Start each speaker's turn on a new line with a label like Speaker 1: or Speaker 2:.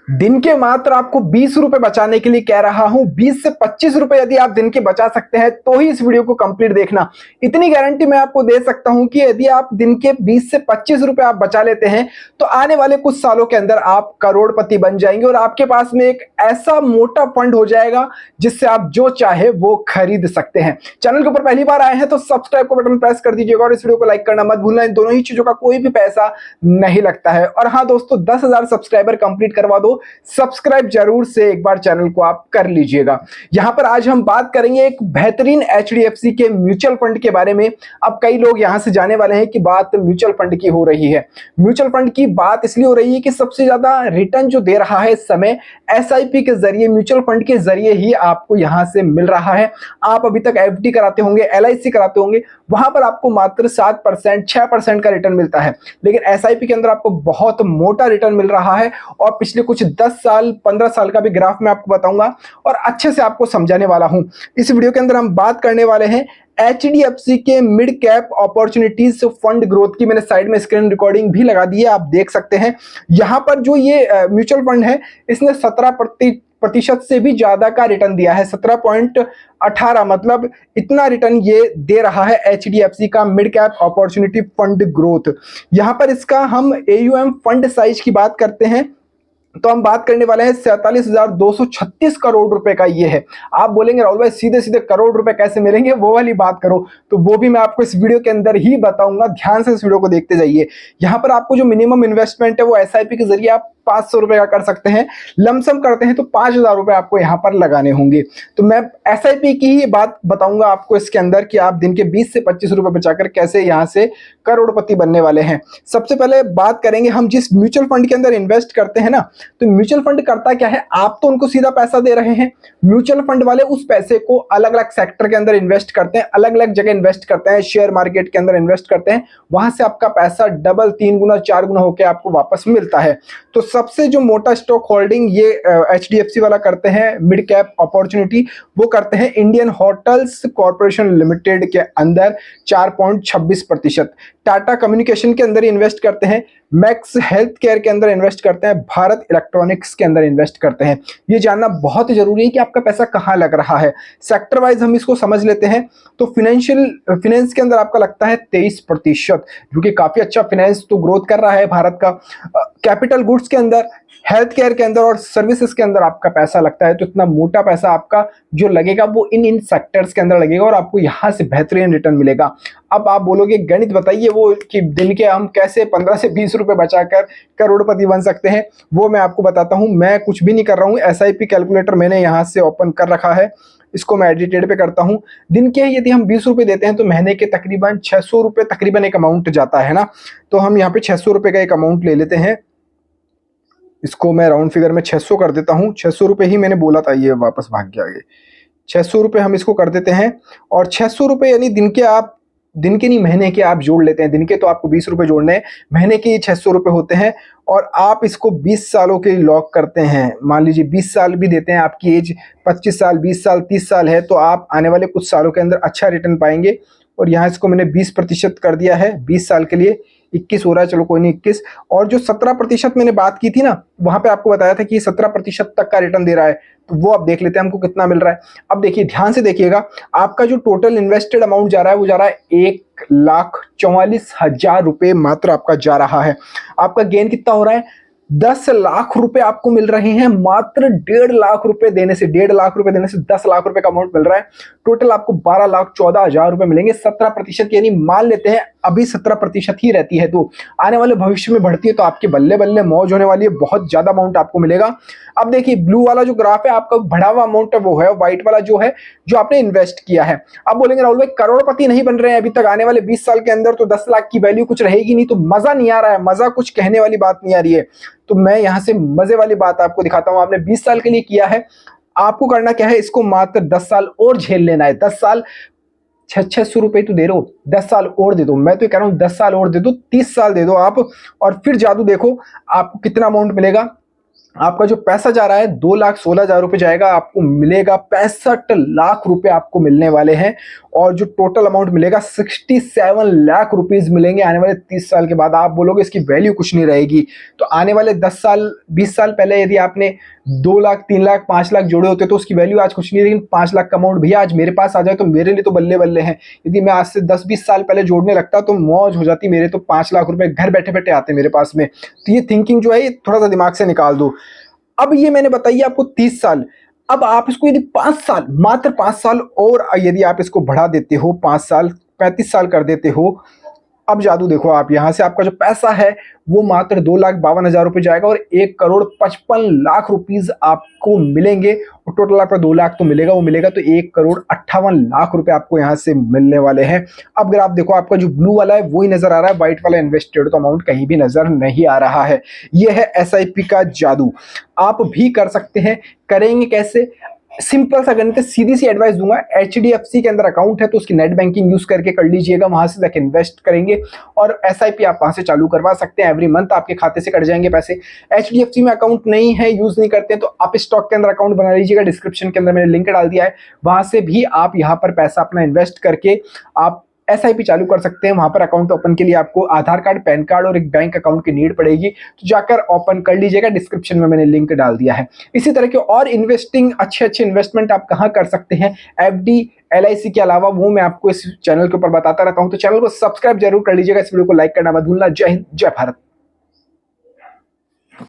Speaker 1: दिन के मात्र आपको 20 रुपए बचाने के लिए कह रहा हूं। 20 से 25 रुपए यदि आप दिन के बचा सकते हैं तो ही इस वीडियो को कंप्लीट देखना। इतनी गारंटी मैं आपको दे सकता हूं कि यदि आप दिन के 20 से 25 रुपए आप बचा लेते हैं तो आने वाले कुछ सालों के अंदर आप करोड़पति बन जाएंगे और आपके पास में एक ऐसा मोटा फंड हो जाएगा जिससे आप जो चाहे वो खरीद सकते हैं। चैनल के ऊपर पहली बार आए हैं तो सब्सक्राइब का बटन प्रेस कर दीजिएगा और इस वीडियो को लाइक करना मत भूलना। इन दोनों ही चीजों का कोई भी पैसा नहीं लगता है। और हाँ दोस्तों, 10,000 सब्सक्राइबर कंप्लीट करवा दो, सब्सक्राइब जरूर से एक बार चैनल को आप कर लीजिएगा। यहां पर आज हम बात करेंगे एक बेहतरीन एचडीएफसी के म्यूचुअल फंड के बारे में। अब कई लोग यहां से जाने वाले हैं कि बात म्यूचुअल फंड की हो रही है। म्यूचुअल फंड की बात इसलिए हो रही है कि सबसे ज्यादा रिटर्न जो दे रहा है इस समय एसआईपी के जरिए, म्यूचुअल फंड के जरिए ही आपको यहां से मिल रहा है। आप अभी तक एफडी कराते होंगे, एलआईसी कराते होंगे, वहां पर आपको मात्र 7%, 6% का रिटर्न मिलता है, लेकिन एसआईपी के अंदर आपको बहुत मोटा रिटर्न मिल रहा है। और पिछले कुछ 10 साल 15 साल का भी ग्राफ मैं आपको बताऊंगा और अच्छे से आपको समझाने वाला हूं। इस वीडियो के अंदर हम बात करने वाले हैं एचडीएफसी के mid cap opportunities fund growth की। मैंने साइड में स्क्रीन रिकॉर्डिंग भी लगा दी है, आप देख सकते हैं। यहां पर जो ये म्यूचुअल फंड है इसने 17% से भी ज्यादा का रिटर्न दिया है। 17.18 मतलब इतना रिटर्न ये दे रहा है एचडीएफसी का mid cap opportunity fund growth. यहां पर इसका हम एयूएम फंड साइज की बात करते हैं तो हम बात करने वाले हैं 47,236 करोड़ रुपए का ये है। आप बोलेंगे राहुल भाई सीधे सीधे करोड़ रुपए कैसे मिलेंगे, वो वाली बात करो, तो वो भी मैं आपको इस वीडियो के अंदर ही बताऊंगा। ध्यान से इस वीडियो को देखते जाइए। यहां पर आपको जो मिनिमम इन्वेस्टमेंट है वो एसआईपी के जरिए आप 500 रुपए का कर सकते हैं। लमसम करते हैं तो 5,000 रुपए आपको यहां पर लगाने होंगे। तो मैं एसआईपी की ही बात बताऊंगा आपको इसके अंदर कि आप दिन के 20 से 25 रुपए बचाकर कैसे यहां से करोड़पति बनने वाले हैं। सबसे पहले बात करेंगे हम जिस म्यूचुअल फंड के अंदर इन्वेस्ट करते हैं ना, तो म्यूचुअल फंड करता क्या है, आप तो उनको सीधा पैसा दे रहे हैं। म्यूचुअल फंड वाले उस पैसे को अलग अलग सेक्टर के अंदर इन्वेस्ट करते हैं, अलग अलग जगह इन्वेस्ट करते हैं, शेयर मार्केट के अंदर इन्वेस्ट करते हैं। वहां से आपका पैसा डबल, 3 गुना 4 गुना होकर आपको वापस मिलता है। तो सबसे जो मोटा स्टॉक होल्डिंग ये एचडीएफसी वाला करते हैं मिड कैप अपॉर्चुनिटी, वो करते हैं इंडियन होटल्स कॉर्पोरेशन लिमिटेड के अंदर 4.26%। टाटा कम्युनिकेशन के अंदर इन्वेस्ट करते हैं, मैक्स हेल्थ केयर के अंदर इन्वेस्ट करते हैं, भारत इलेक्ट्रॉनिक्स के अंदर इन्वेस्ट करते हैं। ये जानना बहुत जरूरी है कि आपका पैसा कहां लग रहा है। सेक्टर वाइज हम इसको समझ लेते हैं तो फिनेंस के अंदर आपका लगता है 23%, जो कि काफी अच्छा फिनेंस तो ग्रोथ कर रहा है भारत का। कैपिटल गुड्स के अंदर, हेल्थ केयर के अंदर और सर्विसेज के अंदर आपका पैसा लगता है। तो इतना मोटा पैसा आपका जो लगेगा वो इन सेक्टर्स के अंदर लगेगा और आपको यहां से बेहतरीन रिटर्न मिलेगा। अब आप बोलोगे गणित बताइए वो कि दिन के हम कैसे 15 से 20 रुपए बचाकर करोड़पति बन सकते हैं, वो मैं आपको बताता हूं। मैं कुछ भी नहीं कर रहा हूं, एसआईपी कैलकुलेटर मैंने यहां से ओपन कर रखा है, इसको मैं एडिटेड पे करता हूं। दिन के यदि हम 20 रुपए देते हैं तो महीने के तकरीबन 600 रुपए तकरीबन एक अमाउंट जाता है ना। तो हम यहाँ पे 600 रुपए का एक अमाउंट ले लेते हैं। इसको मैं राउंड फिगर में 600 कर देता हूं। 600 रुपए ही मैंने बोला था, ये वापस भाग गया आगे। 600 रुपए हम इसको कर देते हैं और 600 रुपए यानी दिन के, आप दिन के नहीं महीने के आप जोड़ लेते हैं। दिन के तो आपको 20 रुपए जोड़ने हैं, महीने के 600 रुपए होते हैं और आप इसको 20 सालों के लॉक करते हैं। मान लीजिए 20 साल भी देते हैं, आपकी एज 25 साल 20 साल 30 साल है, तो आप आने वाले कुछ सालों के अंदर अच्छा रिटर्न पाएंगे। और यहाँ इसको मैंने 20% कर दिया है 20 साल के लिए। 21 हो रहा है, चलो कोई नहीं 21। और जो 17% मैंने बात की थी ना, वहां पे आपको बताया था कि 17% तक का रिटर्न दे रहा है, तो वो आप देख लेते हैं हमको कितना मिल रहा है। अब देखिए ध्यान से देखिएगा, आपका जो टोटल इन्वेस्टेड अमाउंट जा रहा है वो जा रहा है 1,44,000 रुपए मात्र आपका जा रहा है। आपका गेन कितना हो रहा है, 10 लाख रुपए आपको मिल रहे हैं मात्र 1.5 लाख रुपए देने से। 1.5 लाख रुपए देने से 10 लाख रुपए का अमाउंट मिल रहा है। टोटल आपको 12,14,000 रुपए मिलेंगे। 17% यानी मान लेते हैं अभी 17% ही रहती है, तो आने वाले भविष्य में बढ़ती है तो आपके बल्ले बल्ले मौज होने वाली है, बहुत ज्यादा अमाउंट आपको मिलेगा। अब देखिए ब्लू वाला जो ग्राफ है आपका बढ़ा हुआ अमाउंट है वो है, व्हाइट वाला जो है जो आपने इन्वेस्ट किया है। अब बोलेंगे राहुल भाई करोड़पति नहीं बन रहे हैं अभी तक, आने वाले 20 साल के अंदर तो 10 लाख की वैल्यू कुछ रहेगी नहीं, तो मजा नहीं आ रहा है, मजा कुछ कहने वाली बात नहीं आ रही है। तो मैं यहां से मजे वाली बात आपको दिखाता हूं। आपने 20 साल के लिए किया है, आपको करना क्या है, इसको मात्र 10 साल और झेल लेना है। 10 साल 600 रुपए तो दे दो, 10 साल और दे दो। मैं तो कह रहा हूं 10 साल और दे दो, 30 साल दे दो आप, और फिर जादू देखो आपको कितना अमाउंट मिलेगा। आपका जो पैसा जा रहा है 2,16,000 रुपये जाएगा, आपको मिलेगा 65 लाख रुपए आपको मिलने वाले हैं। और जो टोटल अमाउंट मिलेगा 67 लाख रुपीज मिलेंगे आने वाले 30 साल के बाद। आप बोलोगे इसकी वैल्यू कुछ नहीं रहेगी, तो आने वाले 10 साल 20 साल पहले यदि आपने 2 लाख 3 लाख 5 लाख जोड़े होते तो उसकी वैल्यू आज कुछ नहीं, लेकिन 5 लाख का अमाउंट भैया आज मेरे पास आ जाए तो मेरे लिए तो बल्ले बल्ले हैं। यदि मैं आज से 10-20 साल पहले जोड़ने लगता तो मौज हो जाती, मेरे तो 5 लाख रुपए घर बैठे बैठे आते मेरे पास में। तो ये थिंकिंग जो है ये थोड़ा सा दिमाग से निकाल दो। अब ये मैंने बताई आपको 30 साल, अब आप इसको यदि 5 साल, मात्र 5 साल और यदि आप इसको बढ़ा देते हो 5 साल 35 साल कर देते हो, अब जादू देखो आप, यहां से आपका जो पैसा है वो मात्र 2,52,000 रुपये जाएगा और 1,55,00,000 रुपीज आपको मिलेंगे। और टोटल आपका 2 लाख तो मिलेगा, वो मिलेगा तो 1,58,00,000 रुपए आपको यहां से मिलने वाले हैं। अब अगर आप देखो आपका जो ब्लू वाला है वही नजर आ रहा है, व्हाइट वाला इन्वेस्टेड तो अमाउंट कहीं भी नजर नहीं आ रहा है। ये है SIP का जादू, आप भी कर सकते हैं। करेंगे कैसे? सिंपल सा गणित है, सीधी सी एडवाइस दूंगा। HDFC के अंदर अकाउंट है तो उसकी नेट बैंकिंग यूज करके कर लीजिएगा, वहां से जाके इन्वेस्ट करेंगे और SIP आप वहां से चालू करवा सकते हैं। एवरी मंथ आपके खाते से कट जाएंगे पैसे। HDFC में अकाउंट नहीं है, यूज नहीं करते हैं, तो आप स्टॉक के अंदर अकाउंट बना लीजिएगा। डिस्क्रिप्शन के अंदर मैंने लिंक डाल दिया है, वहां से भी आप यहाँ पर पैसा अपना इन्वेस्ट करके आप SIP चालू कर सकते हैं। वहां पर अकाउंट ओपन के लिए आपको आधार कार्ड, पैन कार्ड और एक बैंक अकाउंट की नीड पड़ेगी, तो जाकर ओपन कर लीजिएगा। डिस्क्रिप्शन में मैंने लिंक डाल दिया है। इसी तरह के और इन्वेस्टिंग अच्छे अच्छे इन्वेस्टमेंट आप कहां कर सकते हैं FD LIC के अलावा, वो मैं आपको इस चैनल के ऊपर बताता रहता हूं। तो चैनल को सब्सक्राइब जरूर कर लीजिएगा, इस वीडियो को लाइक करना मत भूलना। जय हिंद, जय भारत।